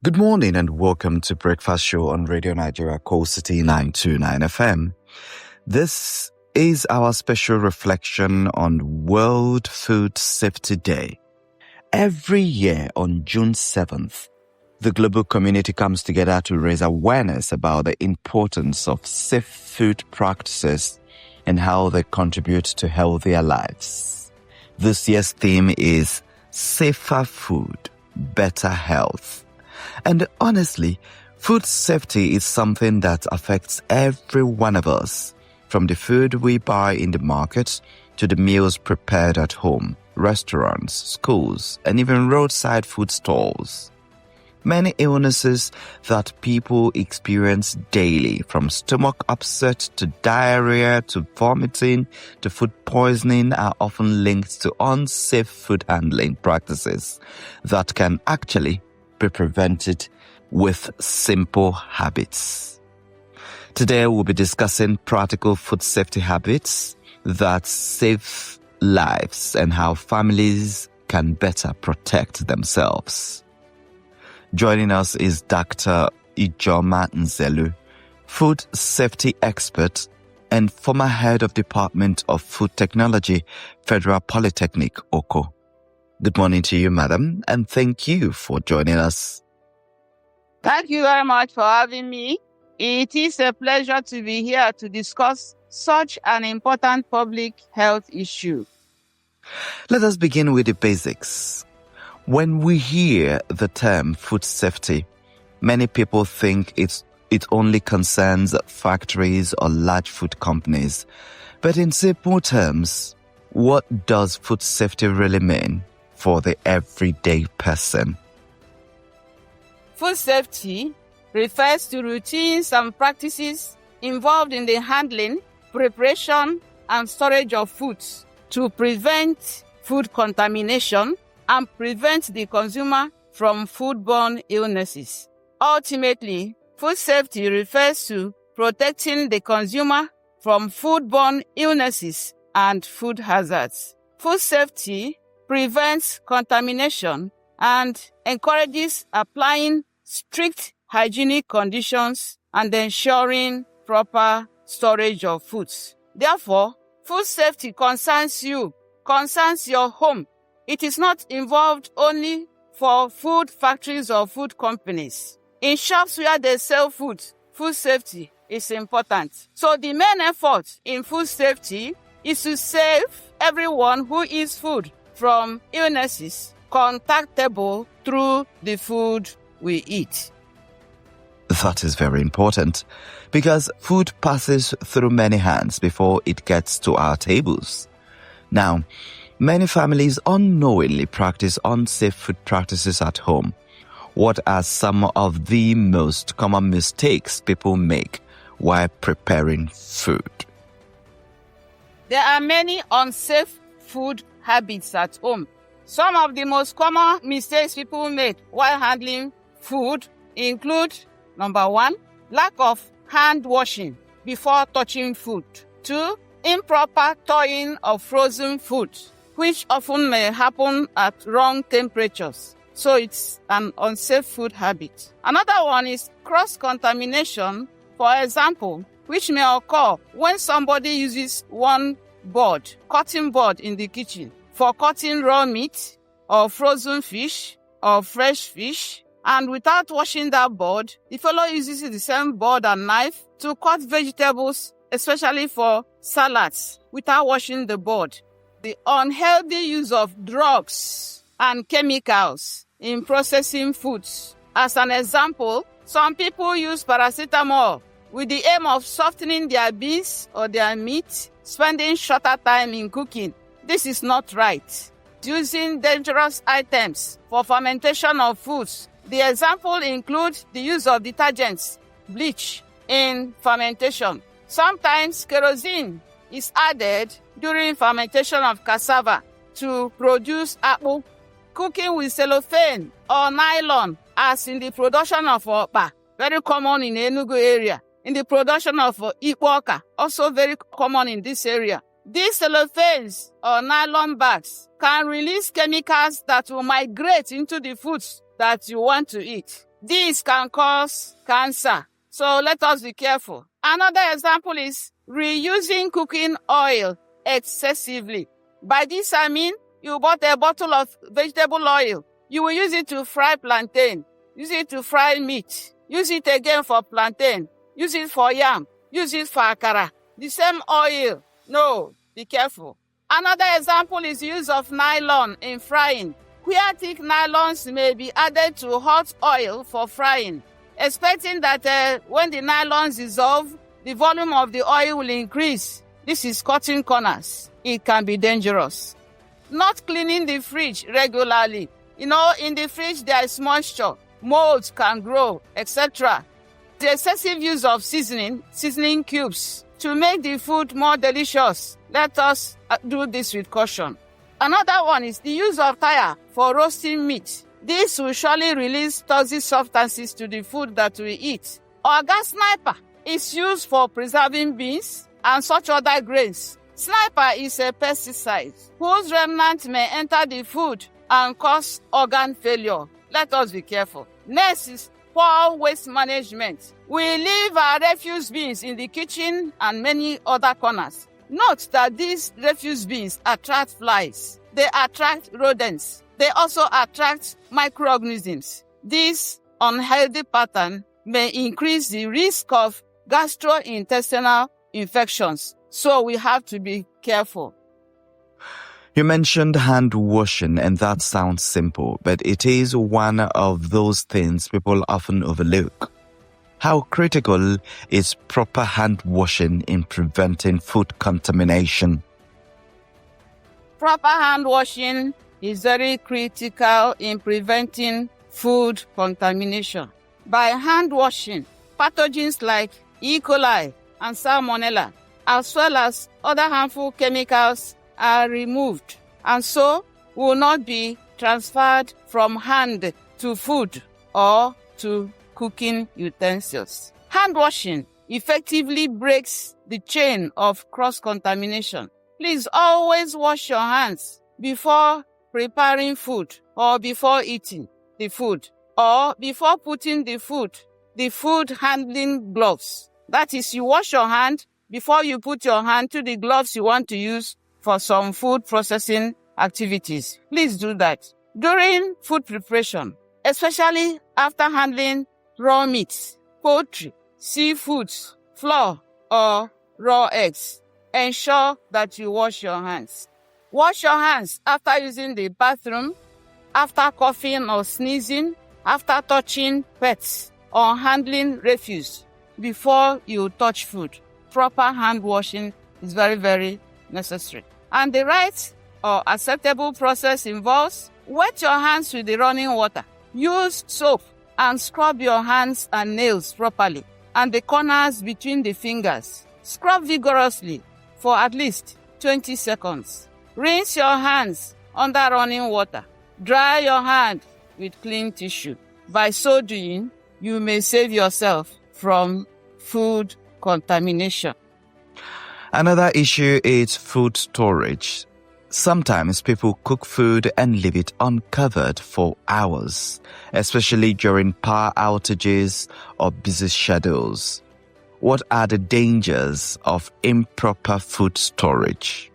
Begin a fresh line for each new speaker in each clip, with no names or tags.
Good morning and welcome to Breakfast Show on Radio Nigeria Coal City 929 FM. This is our special reflection on World Food Safety Day. Every year on June 7th, the global community comes together to raise awareness about the importance of safe food practices and how they contribute to healthier lives. This year's theme is Safer Food, Better Health. And honestly, food safety is something that affects every one of us, from the food we buy in the market to the meals prepared at home, restaurants, schools, and even roadside food stalls. Many illnesses that people experience daily, from stomach upset to diarrhea to vomiting to food poisoning, are often linked to unsafe food handling practices that can actually be prevented with simple habits. Today we'll be discussing practical food safety habits that save lives and how families can better protect themselves. Joining us is Dr. Ijeoma Nzelu, food safety expert and former head of Department of Food Technology, Federal Polytechnic, Oko. Good morning to you, madam, and thank you for joining us.
Thank you very much for having me. It is a pleasure to be here to discuss such an important public health issue.
Let us begin with the basics. When we hear the term food safety, many people think it only concerns factories or large food companies. But in simple terms, what does food safety really mean for the everyday person?
Food safety refers to routines and practices involved in the handling, preparation, and storage of foods to prevent food contamination and prevent the consumer from foodborne illnesses. Ultimately, food safety refers to protecting the consumer from foodborne illnesses and food hazards. Food safety prevents contamination and encourages applying strict hygienic conditions and ensuring proper storage of foods. Therefore, food safety concerns you, concerns your home. It is not involved only for food factories or food companies. In shops where they sell food, food safety is important. So the main effort in food safety is to save everyone who eats food from illnesses contactable through the food we eat.
That is very important because food passes through many hands before it gets to our tables. Now, many families unknowingly practice unsafe food practices at home. What are some of the most common mistakes people make while preparing food?
There are many unsafe food habits at home. Some of the most common mistakes people make while handling food include: number 1, lack of hand washing before touching food. 2, improper thawing of frozen food, which often may happen at wrong temperatures. So it's an unsafe food habit. Another one is cross-contamination, for example, which may occur when somebody uses one board, cutting board in the kitchen, for cutting raw meat or frozen fish or fresh fish, and without washing that board, the fellow uses the same board and knife to cut vegetables, especially for salads, without washing the board. The unhealthy use of drugs and chemicals in processing foods. As an example, some people use paracetamol with the aim of softening their beans or their meat, spending shorter time in cooking. This is not right. Using dangerous items for fermentation of foods. The example includes the use of detergents, bleach in fermentation. Sometimes kerosene is added during fermentation of cassava to produce apple. Cooking with cellophane or nylon, as in the production of opa, very common in Enugu area. In the production of ikwoka, also very common in this area. These cellophanes or nylon bags can release chemicals that will migrate into the foods that you want to eat. These can cause cancer, so let us be careful. Another example is reusing cooking oil excessively. By this I mean, you bought a bottle of vegetable oil. You will use it to fry plantain, use it to fry meat, use it again for plantain, use it for yam, use it for akara. The same oil. No, be careful. Another example is use of nylon in frying. Where thick nylons may be added to hot oil for frying, expecting that when the nylons dissolve, the volume of the oil will increase. This is cutting corners. It can be dangerous. Not cleaning the fridge regularly. In the fridge there is moisture, molds can grow, etc. The excessive use of seasoning cubes to make the food more delicious. Let us do this with caution. Another one is the use of tire for roasting meat. This will surely release toxic substances to the food that we eat. Or gas sniper is used for preserving beans and such other grains. Sniper is a pesticide whose remnant may enter the food and cause organ failure. Let us be careful. Next is poor waste management. We leave our refuse bins in the kitchen and many other corners. Note that these refuse bins attract flies. They attract rodents. They also attract microorganisms. This unhealthy pattern may increase the risk of gastrointestinal infections. So we have to be careful.
You mentioned hand washing, and that sounds simple, but it is one of those things people often overlook. How critical is proper hand washing in preventing food contamination?
Proper hand washing is very critical in preventing food contamination. By hand washing, pathogens like E. coli and Salmonella, as well as other harmful chemicals, are removed, and so will not be transferred from hand to food or to cooking utensils. Hand washing effectively breaks the chain of cross-contamination. Please always wash your hands before preparing food or before eating the food or before putting the food handling gloves. That is, you wash your hand before you put your hand to the gloves you want to use for some food processing activities. Please do that. During food preparation, especially after handling raw meats, poultry, seafoods, flour, or raw eggs, ensure that you wash your hands. Wash your hands after using the bathroom, after coughing or sneezing, after touching pets or handling refuse, before you touch food. Proper hand washing is very, very necessary. And the right or acceptable process involves wet your hands with the running water. Use soap and scrub your hands and nails properly and the corners between the fingers. Scrub vigorously for at least 20 seconds. Rinse your hands under running water. Dry your hand with clean tissue. By so doing, you may save yourself from food contamination.
Another issue is food storage. Sometimes people cook food and leave it uncovered for hours, especially during power outages or busy schedules. What are the dangers of improper food storage?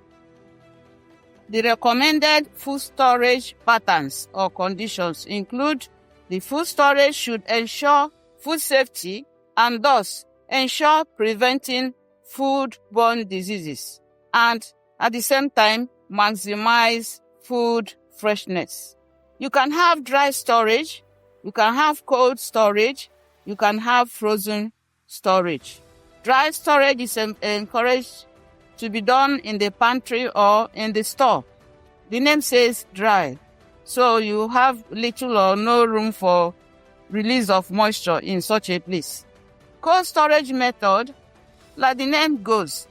The recommended food storage patterns or conditions include the food storage should ensure food safety and thus ensure preventing foodborne diseases and at the same time maximize food freshness. You can have dry storage, you can have cold storage, you can have frozen storage. Dry storage is encouraged to be done in the pantry or in the store. The name says dry, so you have little or no room for release of moisture in such a place. Cold storage method, like the name goes,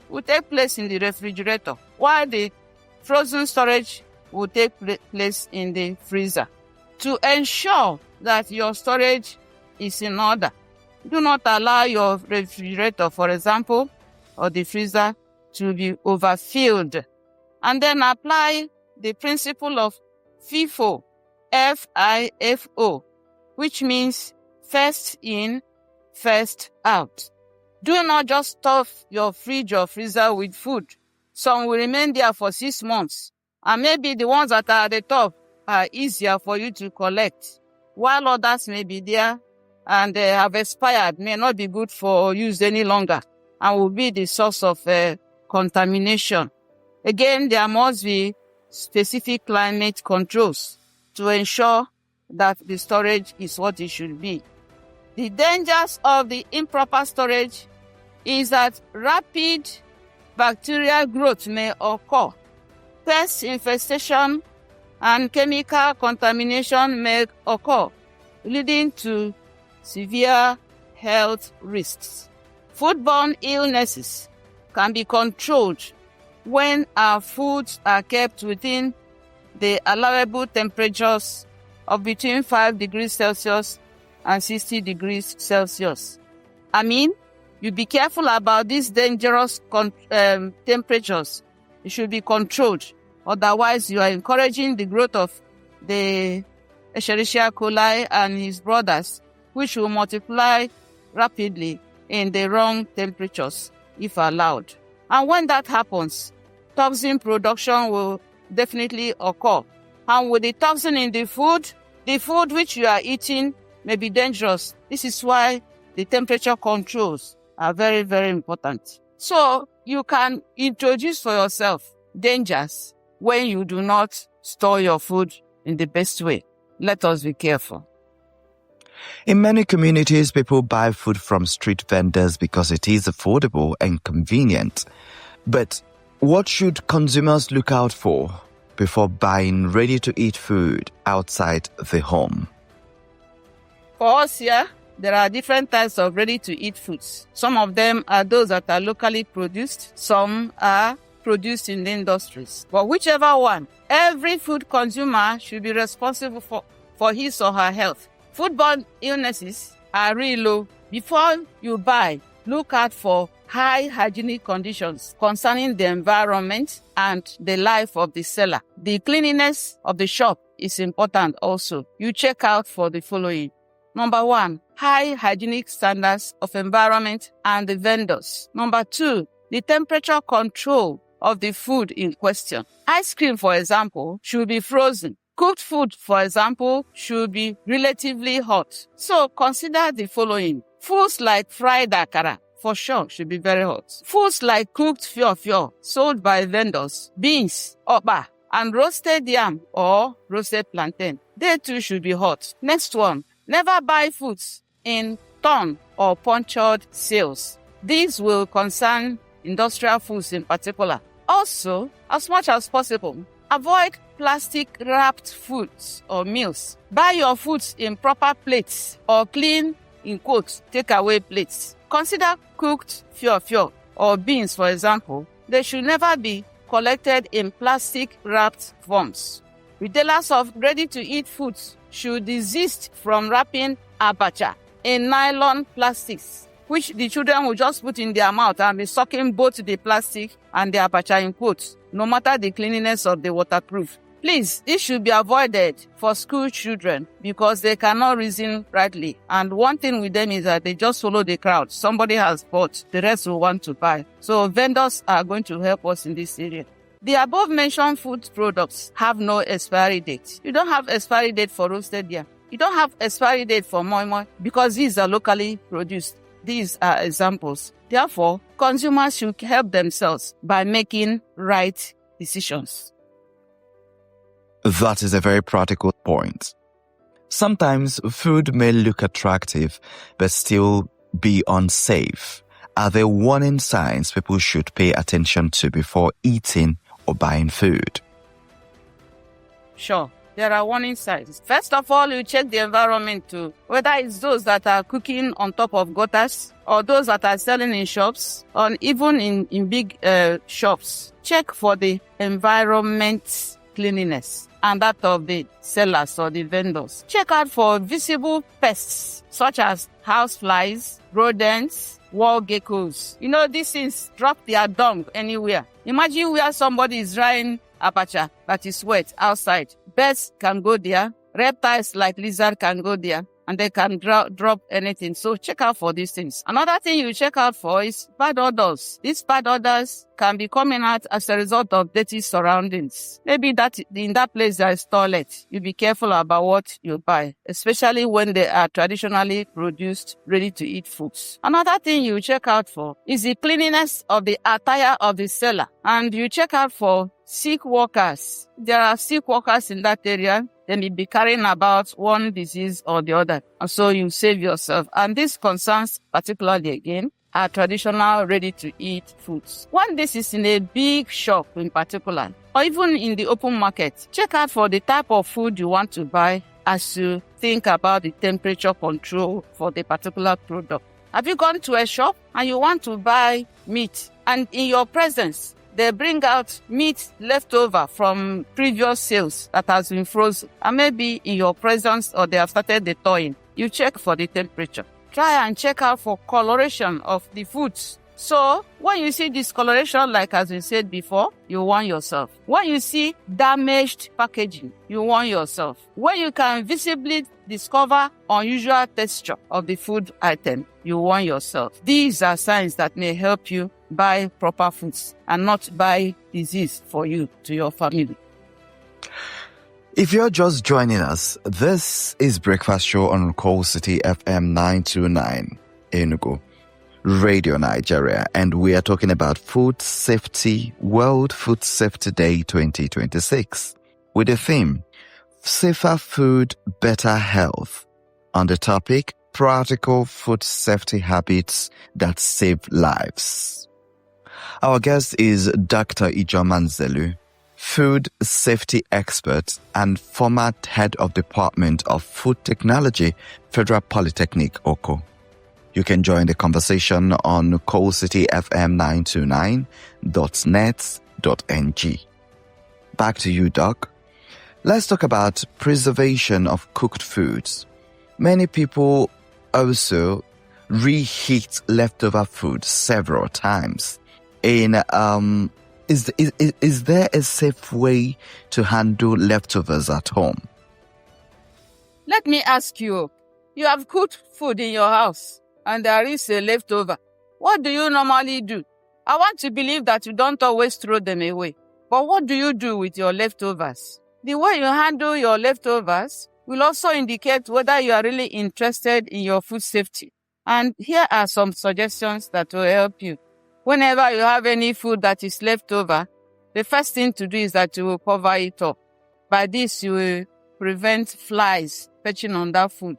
will take place in the refrigerator, while the frozen storage will take place in the freezer. To ensure that your storage is in order, do not allow your refrigerator, for example, or the freezer to be overfilled. And then apply the principle of FIFO, F-I-F-O, which means first in, first out. Do not just stuff your fridge or freezer with food. Some will remain there for 6 months, and maybe the ones that are at the top are easier for you to collect, while others may be there and they have expired, may not be good for use any longer, and will be the source of contamination. Again, there must be specific climate controls to ensure that the storage is what it should be. The dangers of the improper storage is that rapid bacterial growth may occur. Pest infestation and chemical contamination may occur, leading to severe health risks. Foodborne illnesses can be controlled when our foods are kept within the allowable temperatures of between 5 degrees Celsius and 60 degrees Celsius. You be careful about these dangerous temperatures. It should be controlled. Otherwise, you are encouraging the growth of the Escherichia coli and his brothers, which will multiply rapidly in the wrong temperatures if allowed. And when that happens, toxin production will definitely occur. And with the toxin in the food which you are eating may be dangerous. This is why the temperature controls are very, very important. So you can introduce for yourself dangers when you do not store your food in the best way. Let us be careful.
In many communities, people buy food from street vendors because it is affordable and convenient. But what should consumers look out for before buying ready-to-eat food outside the home?
For us here, there are different types of ready-to-eat foods. Some of them are those that are locally produced. Some are produced in the industries. But whichever one, every food consumer should be responsible for his or her health. Foodborne illnesses are really low. Before you buy, look out for high hygienic conditions concerning the environment and the life of the seller. The cleanliness of the shop is important also. You check out for the following. Number 1, high hygienic standards of environment and the vendors. Number 2, the temperature control of the food in question. Ice cream, for example, should be frozen. Cooked food, for example, should be relatively hot. So consider the following. Foods like fried akara, for sure, should be very hot. Foods like cooked fiofio, sold by vendors, beans, oba, and roasted yam or roasted plantain. They too should be hot. Next one. Never buy foods in torn or punctured sales. These will concern industrial foods in particular. Also, as much as possible, avoid plastic-wrapped foods or meals. Buy your foods in proper plates or clean, in quotes, takeaway plates. Consider cooked fiofio or beans, for example. They should never be collected in plastic-wrapped forms. Retailers of ready-to-eat foods should desist from wrapping abacha in nylon plastics, which the children will just put in their mouth and be sucking both the plastic and the abacha in quotes, no matter the cleanliness of the waterproof. Please, this should be avoided for school children because they cannot reason rightly. And one thing with them is that they just follow the crowd. Somebody has bought, the rest will want to buy. So vendors are going to help us in this area. The above-mentioned food products have no expiry date. You don't have expiry date for roasted yam. You don't have expiry date for moi moi because these are locally produced. These are examples. Therefore, consumers should help themselves by making right decisions.
That is a very practical point. Sometimes food may look attractive, but still be unsafe. Are there warning signs people should pay attention to before eating or buying food?
Sure, there are warning signs. First of all, you check the environment too, whether it's those that are cooking on top of gutters or those that are selling in shops or even in big shops. Check for the environment cleanliness and that of the sellers or the vendors. Check out for visible pests such as houseflies, rodents, wall geckos. You know, these things drop their dung anywhere. Imagine where somebody is drying abacha that is wet outside. Birds can go there. Reptiles like lizard can go there. And they can drop anything. So check out for these things. Another thing you check out for is bad odors. These bad odors can be coming out as a result of dirty surroundings. Maybe that in that place there is toilet. You be careful about what you buy, especially when they are traditionally produced, ready-to-eat foods. Another thing you check out for is the cleanliness of the attire of the seller. And you check out for sick workers. There are sick workers in that area. They may be carrying about one disease or the other. And so you save yourself. And this concerns particularly, again, our traditional ready-to-eat foods. When this is in a big shop in particular, or even in the open market, check out for the type of food you want to buy as you think about the temperature control for the particular product. Have you gone to a shop and you want to buy meat, and in your presence, they bring out meat leftover from previous sales that has been frozen, and maybe in your presence or they have started the thawing? You check for the temperature. Try and check out for coloration of the foods. So when you see discoloration, like as we said before, you warn yourself. When you see damaged packaging, you warn yourself. When you can visibly discover unusual texture of the food item, you warn yourself. These are signs that may help you buy proper foods and not buy disease for you to your family.
If you're just joining us, this is Breakfast Show on Coal City FM 929 Enugu, Radio Nigeria, and we are talking about food safety, World Food Safety Day 2026, with the theme, Safer Food, Better Health, on the topic, Practical Food Safety Habits That Save Lives. Our guest is Dr. Ijeoma Nzelu, food safety expert and former head of Department of Food Technology, Federal Polytechnic, Oko. You can join the conversation on coalcityfm929.net.ng. Back to you, Doc. Let's talk about preservation of cooked foods. Many people also reheat leftover food several times. Is there a safe way to handle leftovers at home?
Let me ask you, you have cooked food in your house and there is a leftover. What do you normally do? I want to believe that you don't always throw them away. But what do you do with your leftovers? The way you handle your leftovers will also indicate whether you are really interested in your food safety. And here are some suggestions that will help you. Whenever you have any food that is left over, the first thing to do is that you will cover it up. By this, you will prevent flies perching on that food.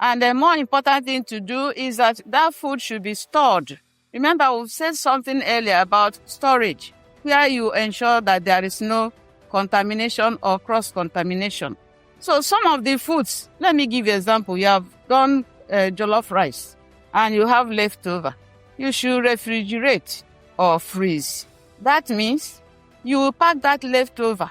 And the more important thing to do is that that food should be stored. Remember, we've said something earlier about storage, where you ensure that there is no contamination or cross-contamination. So some of the foods, let me give you an example. You have done jollof rice and you have leftover. You should refrigerate or freeze. That means you will pack that leftover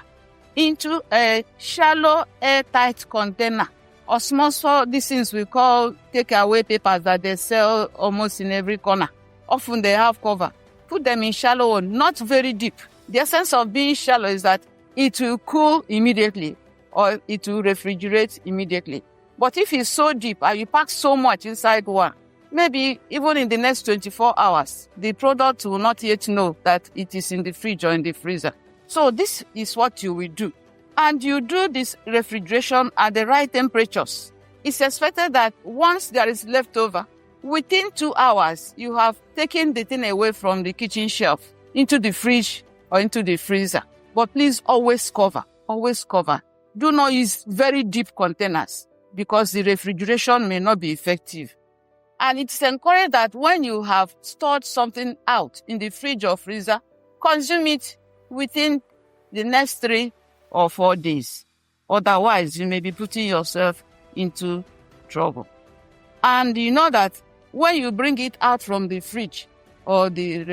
into a shallow airtight container or small, these things we call takeaway papers that they sell almost in every corner. Often they have cover. Put them in shallow one, not very deep. The essence of being shallow is that it will cool immediately or it will refrigerate immediately. But if it's so deep and you pack so much inside one, maybe even in the next 24 hours, the product will not yet know that it is in the fridge or in the freezer. So this is what you will do. And you do this refrigeration at the right temperatures. It's expected that once there is leftover, within 2 hours, you have taken the thing away from the kitchen shelf into the fridge or into the freezer. But please always cover. Always cover. Do not use very deep containers because the refrigeration may not be effective. And it's encouraged that when you have stored something out in the fridge or freezer, consume it within the next 3 or 4 days. Otherwise, you may be putting yourself into trouble. And you know that when you bring it out from the fridge or the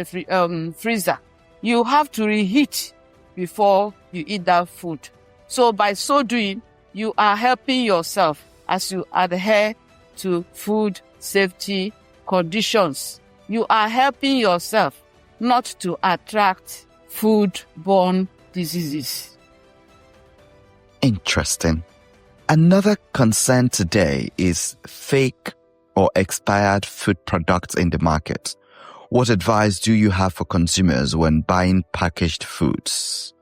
freezer, you have to reheat before you eat that food. So by so doing, you are helping yourself as you adhere to food safety conditions you are helping yourself not to attract foodborne diseases.
Interesting. Another concern today is fake or expired food products in the market. What advice do you have for consumers when buying packaged foods?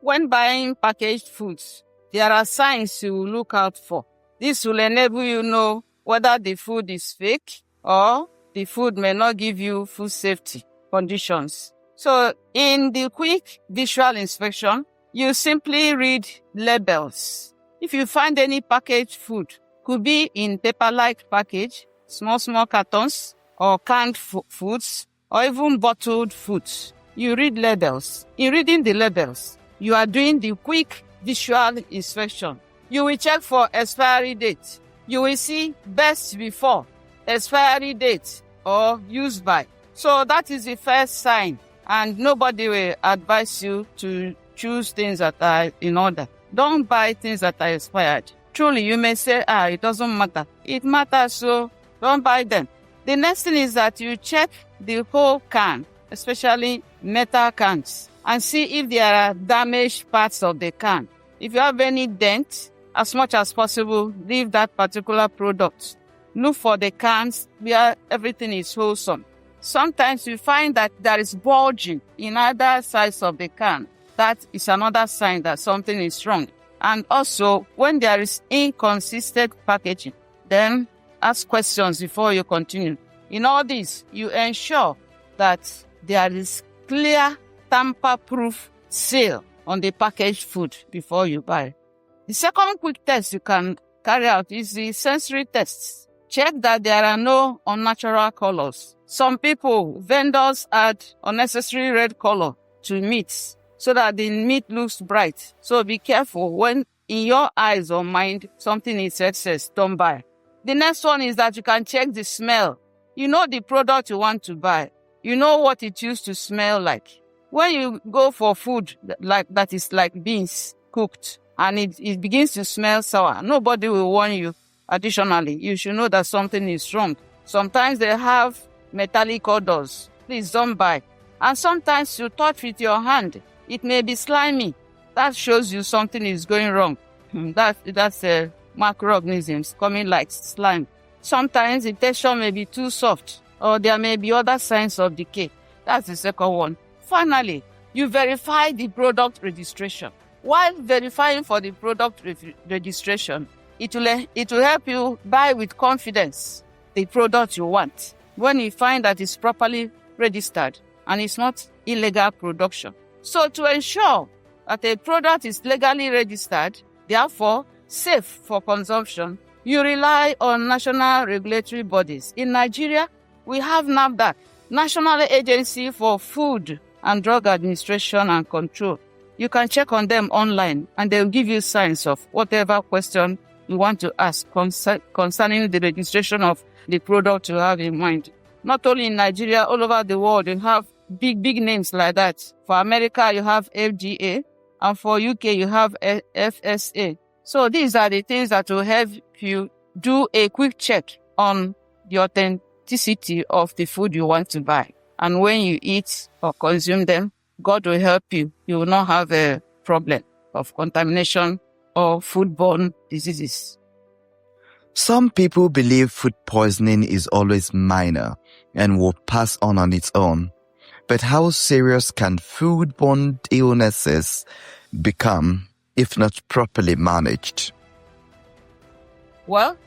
When buying packaged foods, there are signs you will look out for. This will enable you know whether the food is fake or the food may not give you food safety conditions. So in the quick visual inspection, you simply read labels. If you find any packaged food, could be in paper-like package, small cartons, or canned foods, or even bottled foods, you read labels. In reading the labels, you are doing the quick visual inspection. You will check for expiry date. You will see best before, expiry date, or use by. So that is the first sign, and nobody will advise you to choose things that are in order. Don't buy things that are expired. Truly, you may say, it doesn't matter. It matters, so don't buy them. The next thing is that you check the whole can, especially metal cans, and see if there are damaged parts of the can. If you have any dent, as much as possible, leave that particular product. Look for the cans where everything is wholesome. Sometimes you find that there is bulging in either sides of the can. That is another sign that something is wrong. And also, when there is inconsistent packaging, then ask questions before you continue. In all this, you ensure that there is clear, tamper-proof seal on the packaged food before you buy. The second quick test you can carry out is the sensory tests. Check that there are no unnatural colors. Some vendors add unnecessary red color to meats so that the meat looks bright. So be careful when in your eyes or mind something is excess, don't buy. The next one is that you can check the smell. You know the product you want to buy. You know what it used to smell like. When you go for food that is like beans cooked and it begins to smell sour, nobody will warn you. Additionally, you should know that something is wrong. Sometimes they have metallic odors. Please don't buy. And sometimes you touch with your hand. It may be slimy. That shows you something is going wrong. That's microorganisms coming like slime. Sometimes the texture may be too soft, or there may be other signs of decay. That's the second one. Finally, you verify the product registration. While verifying for the product registration, it will help you buy with confidence the product you want when you find that it's properly registered and it's not illegal production. So to ensure that a product is legally registered, therefore safe for consumption, you rely on national regulatory bodies. In Nigeria, we have NAFDAC, National Agency for Food and Drug Administration and Control. You can check on them online and they'll give you signs of whatever question you want to ask concerning the registration of the product you have in mind. Not only in Nigeria, all over the world, you have big names like that. For America, you have FDA, and for UK, you have FSA. So these are the things that will help you do a quick check on the authenticity of the food you want to buy. And when you eat or consume them, God will help you. You will not have a problem of contamination or foodborne diseases.
Some people believe food poisoning is always minor and will pass on its own. But how serious can foodborne illnesses become if not properly managed?
Well,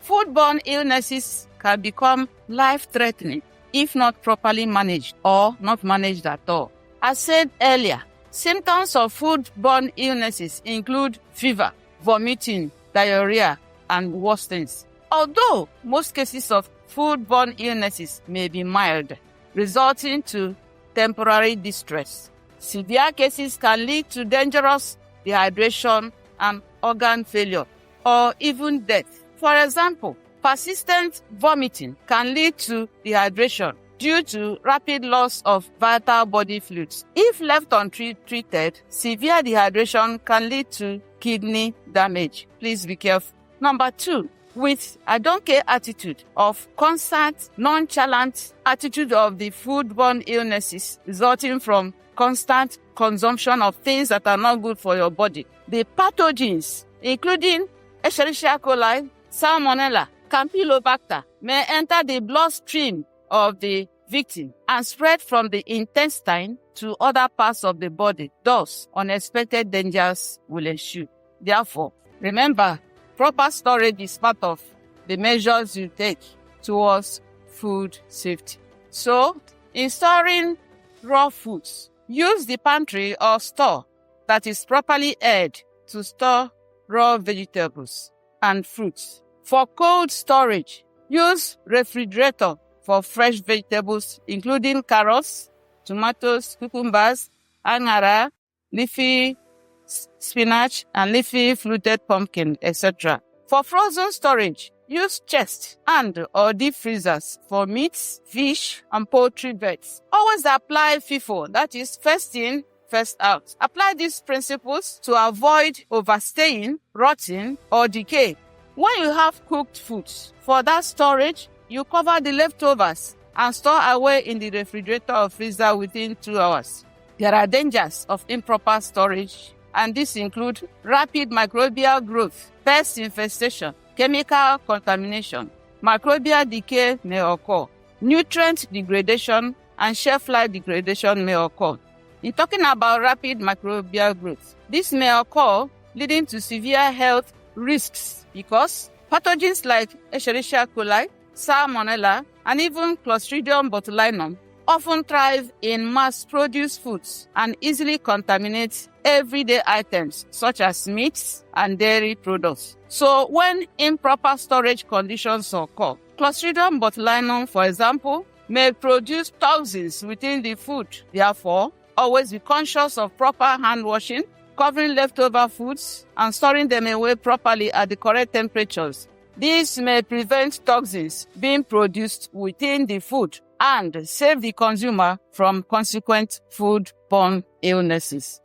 foodborne illnesses can become life-threatening if not properly managed or not managed at all. As said earlier, symptoms of foodborne illnesses include fever, vomiting, diarrhea, and worsenings. Although most cases of foodborne illnesses may be mild, resulting to temporary distress, severe cases can lead to dangerous dehydration and organ failure, or even death. For example, persistent vomiting can lead to dehydration due to rapid loss of vital body fluids. If left untreated, severe dehydration can lead to kidney damage. Please be careful. Number 2, with a don't care attitude of constant, nonchalant attitude of the foodborne illnesses resulting from constant consumption of things that are not good for your body. The pathogens, including Escherichia coli, Salmonella, Campylobacter, may enter the bloodstream of the victim and spread from the intestine to other parts of the body. Thus, unexpected dangers will ensue. Therefore, remember, proper storage is part of the measures you take towards food safety. So, in storing raw foods, use the pantry or store that is properly aired to store raw vegetables and fruits. For cold storage, use refrigerator for fresh vegetables, including carrots, tomatoes, cucumbers, angara, leafy spinach, and leafy fluted pumpkin, etc. For frozen storage, use chest and or deep freezers for meats, fish, and poultry beds. Always apply FIFO, that is first in, first out. Apply these principles to avoid overstaying, rotting, or decay. When you have cooked foods, for that storage, you cover the leftovers and store away in the refrigerator or freezer within 2 hours. There are dangers of improper storage, and these include rapid microbial growth, pest infestation, chemical contamination, microbial decay may occur, nutrient degradation, and shelf life degradation may occur. In talking about rapid microbial growth, this may occur leading to severe health risks because pathogens like Escherichia coli, Salmonella, and even Clostridium botulinum often thrive in mass-produced foods and easily contaminate everyday items such as meats and dairy products. So when improper storage conditions occur, Clostridium botulinum, for example, may produce toxins within the food. Therefore, always be conscious of proper hand washing, covering leftover foods, and storing them away properly at the correct temperatures. This may prevent toxins being produced within the food and save the consumer from consequent foodborne illnesses.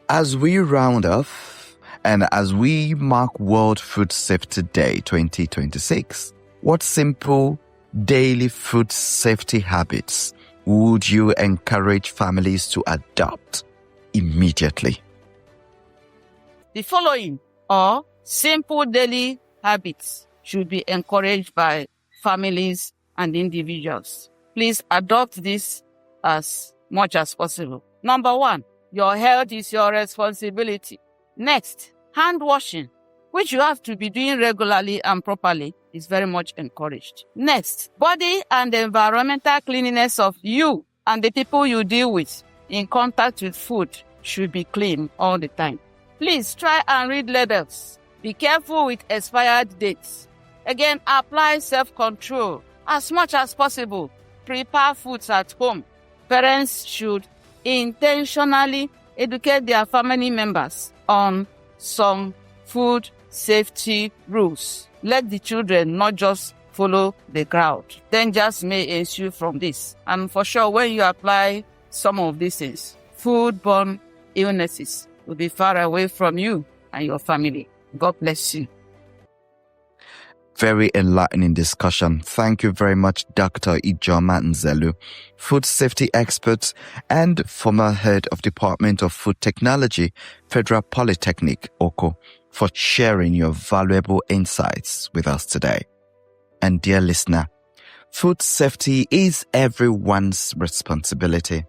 As we round off and as we mark World Food Safety Day 2026, what simple daily food safety habits would you encourage families to adopt immediately?
The following are simple daily habits should be encouraged by families and individuals. Please adopt this as much as possible. Number 1, your health is your responsibility. Next, hand washing, which you have to be doing regularly and properly, is very much encouraged. Next, body and environmental cleanliness of you and the people you deal with in contact with food should be clean all the time. Please try and read labels. Be careful with expired dates. Again, apply self-control. As much as possible, prepare foods at home. Parents should intentionally educate their family members on some food safety rules. Let the children not just follow the crowd. Dangers may ensue from this. And for sure, when you apply some of these things, foodborne illnesses will be far away from you and your family. God bless you.
Very enlightening discussion. Thank you very much, Dr. Ijeoma Nzelu, food safety expert and former head of Department of Food Technology, Federal Polytechnic, Oko, for sharing your valuable insights with us today. And dear listener, food safety is everyone's responsibility.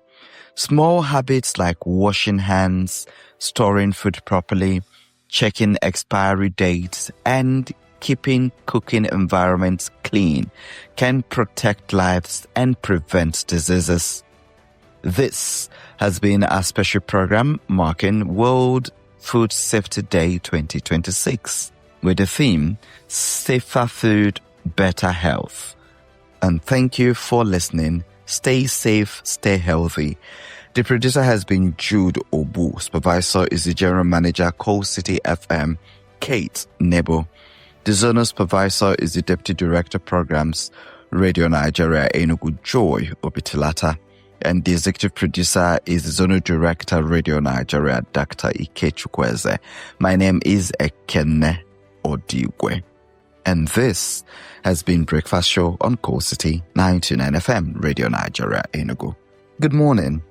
Small habits like washing hands, storing food properly, checking expiry dates, and keeping cooking environments clean can protect lives and prevent diseases. This has been our special program marking World Food Safety Day 2026 with the theme Safer Food, Better Health. And thank you for listening. Stay safe, stay healthy. The producer has been Jude Obu. Supervisor is the General Manager, Coal City FM, Kate Nebo. The Zonal Supervisor is the Deputy Director Programs, Radio Nigeria, Enugu, Joy Obitilata. And the Executive Producer is the Zonal Director, Radio Nigeria, Dr. Ike Chukwueze. My name is Ekene Odigwe. And this has been Breakfast Show on Core City 929 FM, Radio Nigeria, Enugu. Good morning.